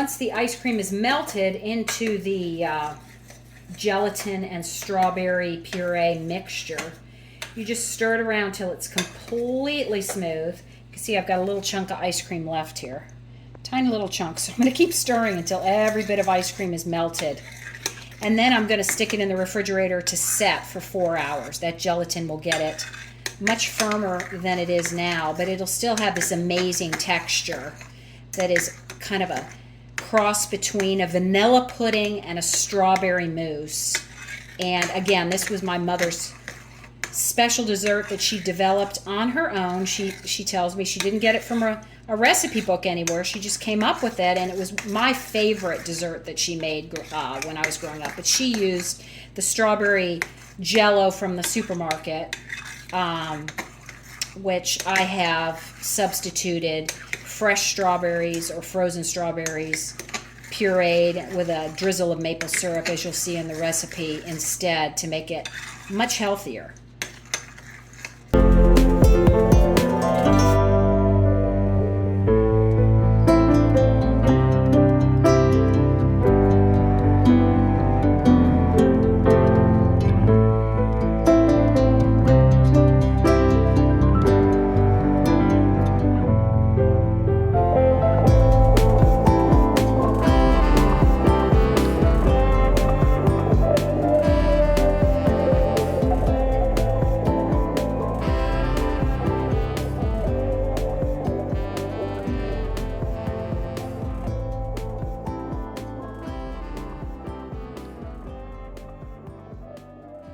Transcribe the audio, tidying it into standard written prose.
once the ice cream is melted into the gelatin and strawberry puree mixture, you just stir it around till it's completely smooth. You can see I've got a little chunk of ice cream left here. Tiny little chunk. So I'm going to keep stirring until every bit of ice cream is melted. And then I'm going to stick it in the refrigerator to set for 4 hours. That gelatin will get it much firmer than it is now, but it'll still have this amazing texture that is kind of a cross between a vanilla pudding and a strawberry mousse. And again, this was my mother's special dessert that she developed on her own. She tells me she didn't get it from a recipe book anywhere. She just came up with it, and it was my favorite dessert that she made when I was growing up. But she used the strawberry jello from the supermarket, which I have substituted fresh strawberries or frozen strawberries pureed with a drizzle of maple syrup, as you'll see in the recipe, instead, to make it much healthier.